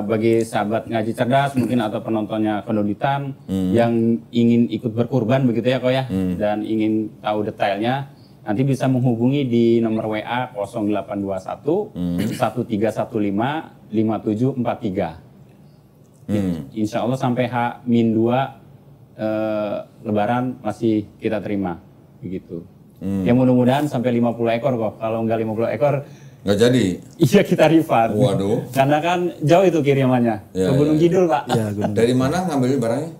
bagi sahabat Ngaji Cerdas mungkin atau penontonnya Konoditan yang ingin ikut berkurban begitu ya kok ya, dan ingin tahu detailnya, nanti bisa menghubungi di nomor WA 0821 1315 5743. Insya Allah sampai H-2 Lebaran masih kita terima begitu. Ya mudah-mudahan sampai 50 ekor kok. Kalau nggak 50 ekor nggak jadi. Iya kita refund. Waduh. Karena kan jauh itu kirimannya ke Gunung Kidul Pak. Ya, dari mana ngambil barangnya?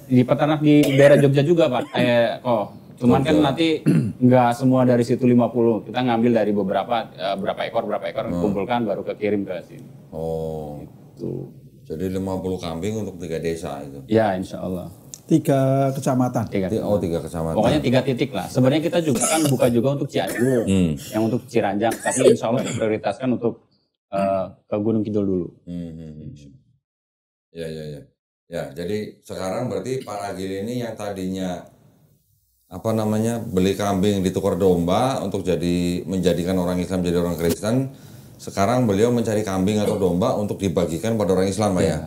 Di peternak di daerah Jogja juga Pak. Cuman kan nanti nggak semua dari situ 50. Kita ngambil dari berapa ekor kumpulkan baru kekirim ke sini. Gitu. Jadi 50 kambing untuk 3 desa itu. Ya insya Allah. 3 kecamatan. 3 kecamatan. Pokoknya 3 titik lah. Sebenarnya kita juga kan buka juga untuk Cianjur, yang untuk Ciranjang. Tapi insya Allah prioritaskan untuk ke Gunung Kidul dulu. Ya, jadi sekarang berarti Pak Ragil ini yang tadinya beli kambing ditukar domba untuk menjadikan orang Islam jadi orang Kristen. Sekarang beliau mencari kambing atau domba untuk dibagikan pada orang Islam, Pak ya?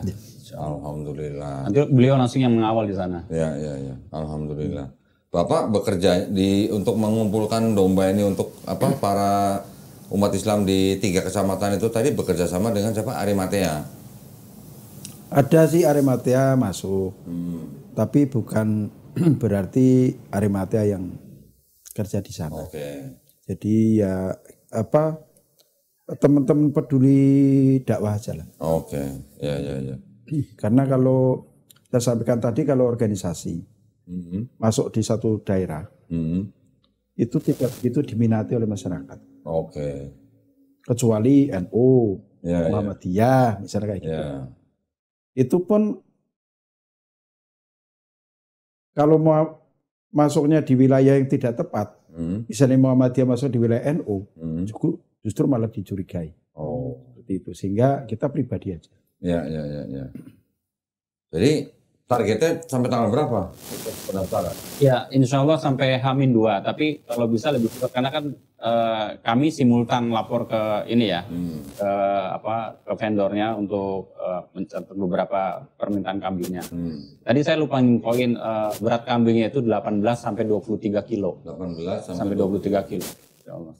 Alhamdulillah. Nanti beliau langsung yang mengawal di sana. Ya. Alhamdulillah. Bapak bekerja untuk mengumpulkan domba ini untuk para umat Islam di 3 kecamatan itu tadi bekerja sama dengan siapa? Arimatea. Ada sih Arimatea masuk. Tapi bukan berarti Arimatea yang kerja di sana. Jadi ya teman-teman peduli dakwah aja lah. Ya. Karena kalau saya sampaikan tadi kalau organisasi masuk di satu daerah itu tidak begitu diminati oleh masyarakat. Kecuali NU, Muhammadiyah, misalnya kayak gitu. Itu pun kalau mau masuknya di wilayah yang tidak tepat, misalnya Muhammadiyah masuk di wilayah NU, justru malah dicurigai. Seperti itu. Sehingga kita pribadi aja. Ya. Jadi targetnya sampai tanggal berapa pendaftaran? Ya, insya Allah sampai H-2. Tapi kalau bisa lebih cepat karena kan kami simultan lapor ke ini ya, ke vendornya untuk mencatat beberapa permintaan kambingnya. Tadi saya lupa nginfoin berat kambingnya itu 18 sampai 23 kilo. 18 sampai 23 kilo.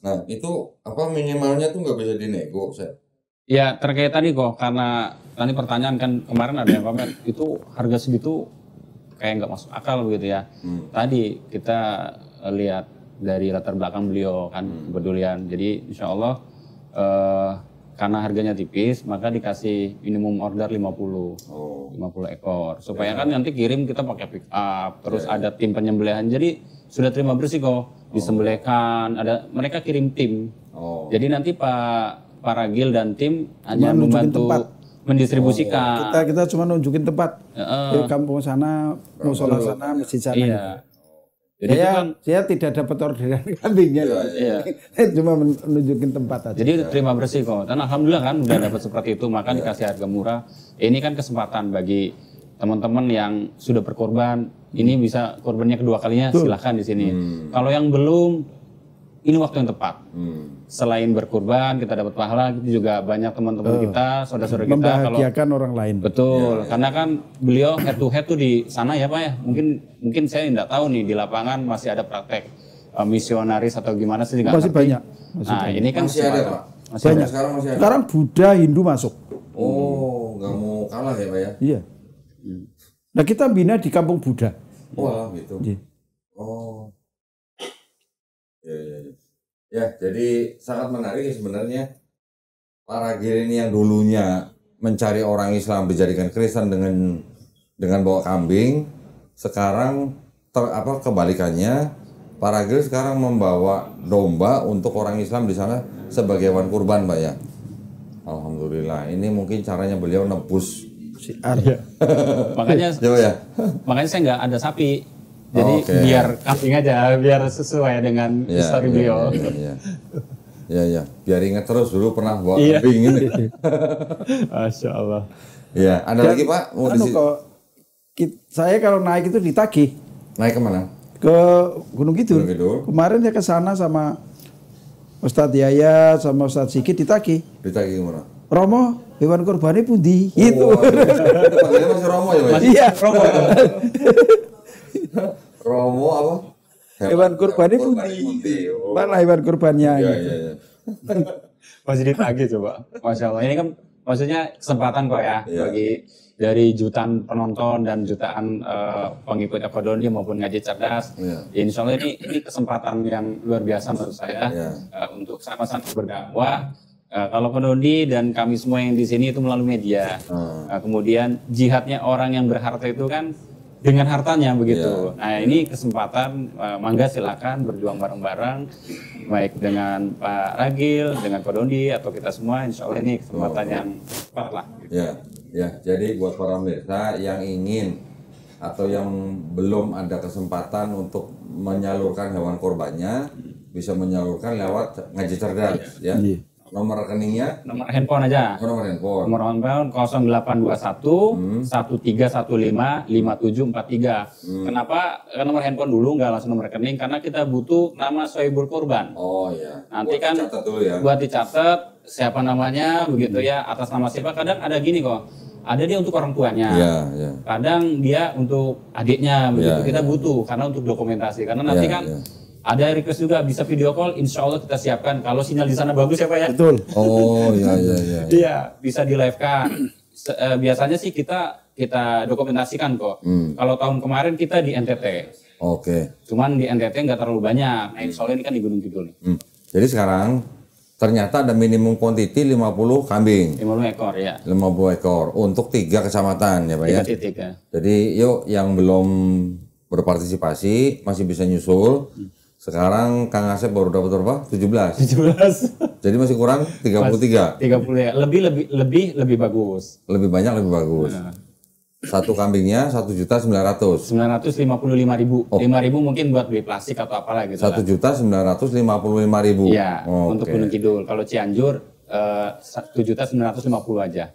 Nah, itu minimalnya tuh nggak bisa dinego, Set? Ya terkait tadi kok, karena tadi pertanyaan kan kemarin ada yang komen itu harga segitu kayak nggak masuk akal begitu ya. Tadi kita lihat dari latar belakang beliau kan kepedulian. Jadi insya Allah karena harganya tipis, maka dikasih minimum order 50 ekor. Supaya kan nanti kirim kita pakai pick up, terus ada tim penyembelihan. Jadi sudah terima bersih kok, disembelihkan, mereka kirim tim. Jadi nanti Pak Ragil dan tim hanya membantu mendistribusikan. Kita cuma nunjukin tempat. Di kampung sana, musola sana, masjid sana. Iya. Jadi saya tidak dapat orderan kambingnya. Iya. Cuma menunjukin tempat aja. Jadi terima bersih kok. Dan alhamdulillah kan udah dapat seperti itu, maka dikasih harga murah. Ini kan kesempatan bagi teman-teman yang sudah berkorban. Ini bisa korbannya kedua kalinya, silahkan di sini. Kalau yang belum, ini waktu yang tepat. Selain berkorban, kita dapat pahala, itu juga banyak teman-teman kita, saudara-saudara kita. Membahagiakan orang lain. Betul, karena kan beliau head to head tuh di sana ya Pak ya. Mungkin saya tidak tahu nih di lapangan masih ada praktek misionaris atau gimana sih. Masih banyak. Ini kan masih ada Pak. Masih banyak. Sekarang Buddha, Hindu masuk. Nggak mau kalah ya Pak ya? Iya. Nah kita bina di kampung Buddha. Gitu. Iya. Iya. Ya, jadi sangat menarik sebenarnya. Pak Ragil ini yang dulunya mencari orang Islam dijadikan Kristen dengan bawa kambing, sekarang kebalikannya, Pak Ragil sekarang membawa domba untuk orang Islam di sana sebagai hewan kurban, Pak ya. Alhamdulillah. Ini mungkin caranya beliau nebus siar. Makanya saya nggak ada sapi. Jadi biar kambing aja, biar sesuai dengan histori beliau. Iya. Biar ingat terus dulu pernah bawa kambing ini. Masya Allah. Iya, ada lagi Pak? Saya kalau naik itu ditagih. Naik kemana? Ke Gunung Kidul. Kemarin saya ke sana sama Ustadz Yaya sama Ustadz Sigit ditagih. Ditagih kemana? Romo, hewan kurbannya pundi? Gitu. Panggilnya masih Romo ya Pak? Iya. Romo apa? Hewan kurbannya pundi. Mana hewan kurbannya? Iya. Masih ditagih coba. Masya Allah. Ini kan maksudnya kesempatan kok ya bagi dari jutaan penonton dan jutaan pengikut Eko-Doni maupun Ngaji Cerdas. Insya Allah ini kesempatan yang luar biasa menurut saya untuk sama-sama berdakwah. Kalau Eko-Doni dan kami semua yang di sini itu melalui media. Kemudian jihadnya orang yang berharta itu kan dengan hartanya begitu. Nah ini kesempatan, mangga silakan berjuang bareng-bareng, baik dengan Pak Ragil, dengan Eko-Doni atau kita semua. Insya Allah ini kesempatan yang tepat lah. Gitu. Ya. Jadi buat para pemirsa yang ingin atau yang belum ada kesempatan untuk menyalurkan hewan kurbannya, bisa menyalurkan lewat Ngaji Cerdas, ya. Nomor rekeningnya? Nomor handphone aja. Nomor handphone. Nomor handphone 0821 1315 5743. Kenapa nomor handphone dulu nggak langsung nomor rekening? Karena kita butuh nama Sohibul Kurban. Nanti buat kan dicatat dulu ya. Buat dicatat siapa namanya begitu ya, atas nama siapa. Kadang ada gini kok. Ada dia untuk orang tuanya. Kadang dia untuk adiknya begitu. Kita butuh karena untuk dokumentasi. Karena nanti kan ada request juga bisa video call, insya Allah kita siapkan. Kalau sinyal di sana bagus ya Pak ya. Betul. Iya. Iya, bisa di live kan. Biasanya sih kita dokumentasikan kok. Kalau tahun kemarin kita di NTT. Cuman di NTT nggak terlalu banyak. Nah, insya Allah ini kan di Gunung Kidul. Jadi sekarang ternyata ada minimum quantity 50 kambing. 50 ekor ya. 50 ekor untuk 3 kecamatan ya Pak ya. 3 titik ya. Jadi yuk yang belum berpartisipasi masih bisa nyusul. Sekarang Kang Asep baru dapat berapa? 17. Jadi masih kurang 33. 30 ya. Lebih bagus. Lebih banyak lebih bagus. Satu kambingnya 1.900.000. 955.000. 5.000 mungkin buat beli plastik atau apalah gitu. 1.955.000. Iya, untuk Gunung Kidul. Kalau Cianjur 7.950 aja.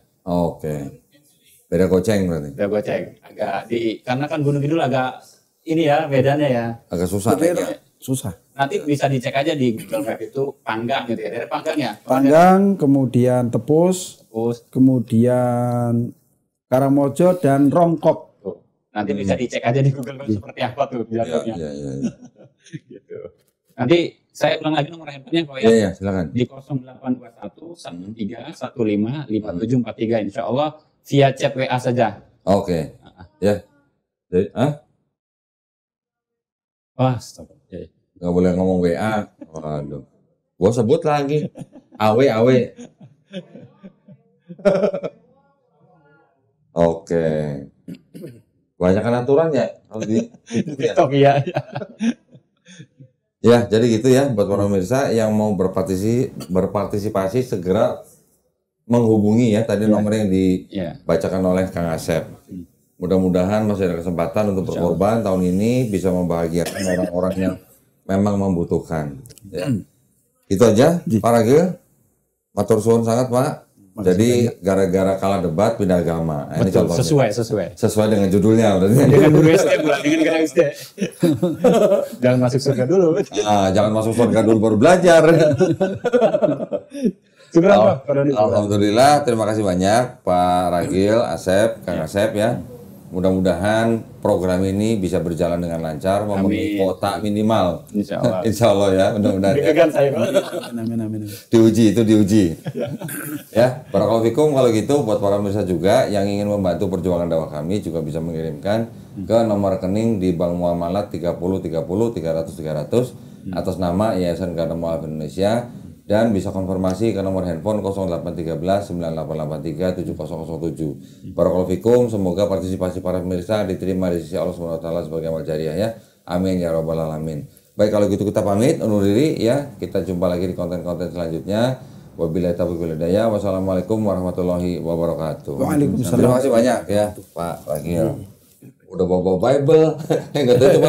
Beda goceng berarti. Beda goceng. Karena kan Gunung Kidul agak ini ya bedanya ya. Agak susah ya. Susah. Nanti bisa dicek aja di Google Map itu Panggang gitu ya. Dari Panggangnya. Panggang, kemudian Tepus, kemudian Karangmojo dan Rongkop. Nanti bisa dicek aja di Google Map seperti apa tuh jalurnya. Gitu. Nanti saya ulang lagi nomor handphonenya kok ya. Iya, silakan. Di 0821 13 15 5743. Insya Allah via chat WA saja. Ya. Jadi, stop. Nggak boleh ngomong WA. Waduh. Gua sebut lagi. AW. Oke. Banyak aturan ya kalau di TikTok ya. Ya, jadi gitu ya buat para pemirsa yang mau berpartisipasi segera menghubungi ya tadi nomor yang dibacakan oleh Kang Asep. Mudah-mudahan masih ada kesempatan untuk berkorban tahun ini bisa membahagiakan orang-orang yang memang membutuhkan. Ya. Itu aja, Pak Ragil. Matur suwun sangat, Pak. Jadi gara-gara kalah debat pindah agama. Nah, ini contohnya. Sesuai dengan judulnya berarti. Dengan guru SD pula, dengan guru SD. Jangan masuk surga dulu. Jangan masuk surga dulu baru belajar. Alhamdulillah, terima kasih banyak Pak Ragil, Asep, Kang Asep ya. Mudah-mudahan program ini bisa berjalan dengan lancar, memenuhi kuota minimal. Insya Allah ya, mudah-mudahan. Amin. Diuji. Ya, barakallahu fikum. Kalau gitu buat para pemirsa juga yang ingin membantu perjuangan dakwah kami juga bisa mengirimkan ke nomor rekening di Bank Muamalat 30 300 atas nama Yayasan Garda Mualaf Indonesia. Dan bisa konfirmasi ke nomor handphone 0813 9883 7007. Barakallahu fikum, semoga partisipasi para pemirsa diterima di sisi Allah SWT sebagai amal jariah ya. Amin ya rabbal alamin. Baik, kalau gitu kita pamit undur diri ya. Kita jumpa lagi di konten-konten selanjutnya. Wabillahi taufiq wal hidayah. Wassalamualaikum warahmatullahi wabarakatuh. Waalaikumsalam. Terima kasih banyak ya Pak Ragil. Udah bawa Bible. Enggak tahu cuma